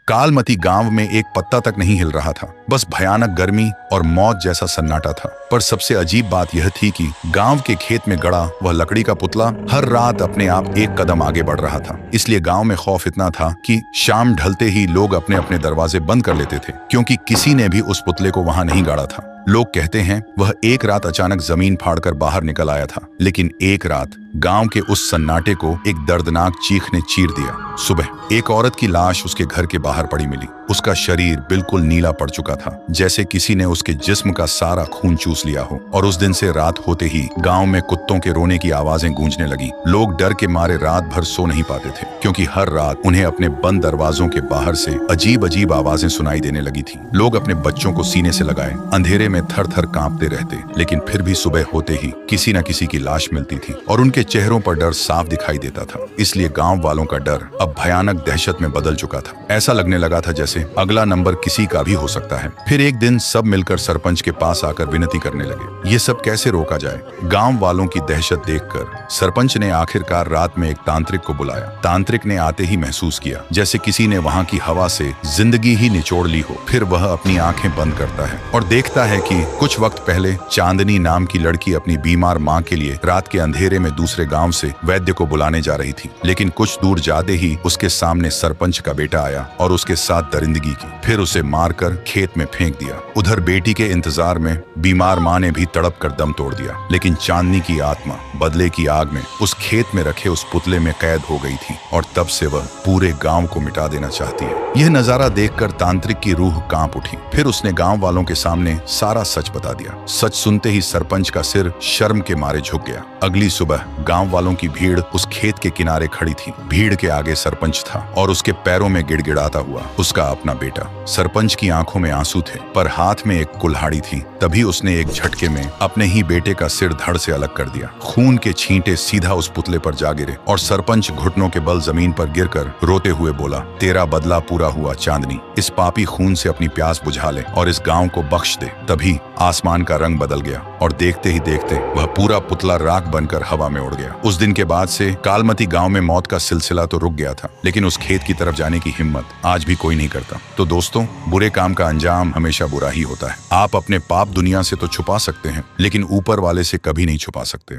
कालमती गांव में एक पत्ता तक नहीं हिल रहा था। बस भयानक गर्मी और मौत जैसा सन्नाटा था। पर सबसे अजीब बात यह थी कि गांव के खेत में गड़ा वह लकड़ी का पुतला हर रात अपने आप एक कदम आगे बढ़ रहा था। इसलिए गांव में खौफ इतना था कि शाम ढलते ही लोग अपने अपने दरवाजे बंद कर लेते थे, क्योंकि किसी ने भी उस पुतले को वहां नहीं गाड़ा था। लोग कहते हैं वह एक रात अचानक जमीन फाड़कर बाहर निकल आया था। लेकिन एक रात गांव के उस सन्नाटे को एक दर्दनाक चीख ने चीर दिया। सुबह एक औरत की लाश उसके घर के बाहर पड़ी मिली। उसका शरीर बिल्कुल नीला पड़ चुका था, जैसे किसी ने उसके जिस्म का सारा खून चूस लिया हो। और उस दिन से रात होते ही गांव में कुत्तों के रोने की आवाजें गूंजने लगी। लोग डर के मारे रात भर सो नहीं पाते थे, क्योंकि हर रात उन्हें अपने बंद दरवाजों के बाहर से अजीब अजीब आवाजें सुनाई देने लगी थी। लोग अपने बच्चों को सीने से लगाए अंधेरे में थर थर कांपते रहते, लेकिन फिर भी सुबह होते ही किसी न किसी की लाश मिलती थी और उनके चेहरों पर डर साफ दिखाई देता था। इसलिए गांव वालों का डर अब भयानक दहशत में बदल चुका था। ऐसा लगने लगा था जैसे अगला नंबर किसी का भी हो सकता है। फिर एक दिन सब मिलकर सरपंच के पास आकर विनती करने लगे, ये सब कैसे रोका जाए। गांव वालों की दहशत देखकर सरपंच ने आखिरकार रात में एक तांत्रिक को बुलाया। तांत्रिक ने आते ही महसूस किया जैसे किसी ने वहां की हवा से जिंदगी ही निचोड़ ली हो। फिर वह अपनी आंखें बंद करता है और देखता है कि कुछ वक्त पहले चांदनी नाम की लड़की अपनी बीमार माँ के लिए रात के अंधेरे में दूसरे गांव से वैद्य को बुलाने जा रही थी। लेकिन कुछ दूर जाते ही उसके सामने सरपंच का बेटा आया और उसके साथ दरिंदगी की। फिर उसे मारकर खेत में फेंक दिया। उधर बेटी के इंतजार में बीमार माँ ने भी तड़प कर दम तोड़ दिया। लेकिन चांदनी की आत्मा बदले की आग में उस खेत में रखे उस पुतले में कैद हो गई थी और तब से वह पूरे गांव को मिटा देना चाहती है। यह नजारा देखकर तांत्रिक की रूह कांप उठी। फिर उसने गांव वालों के सामने सारा सच बता दिया। सच सुनते ही सरपंच का सिर शर्म के मारे झुक गया। अगली सुबह गांव वालों की भीड़ उस खेत के किनारे खड़ी थी। भीड़ के आगे सरपंच था और उसके पैरों में गिड़गिड़ाता हुआ उसका अपना बेटा। सरपंच की आंखों में आंसू थे, पर हाथ में एक कुल्हाड़ी थी। तभी उसने एक झटके में अपने ही बेटे का सिर धड़ से अलग कर दिया। खून के छींटे सीधा उस पुतले पर जा गिरे और सरपंच घुटनों के बल जमीन पर गिरकर रोते हुए बोला, तेरा बदला पूरा हुआ चांदनी। इस पापी खून से अपनी प्यास बुझा ले और इस गांव को बख्श दे। तभी आसमान का रंग बदल गया और देखते ही देखते वह पूरा पुतला राख बनकर हवा में उड़ गया। उस दिन के बाद से कालमती गांव में मौत का सिलसिला तो रुक गया था, लेकिन उस खेत की तरफ जाने की हिम्मत आज भी कोई नहीं करता। तो दोस्तों, बुरे काम का अंजाम हमेशा बुरा ही होता है। आप अपने पाप दुनिया से तो छुपा सकते हैं, लेकिन ऊपर वाले से कभी नहीं छुपा सकते।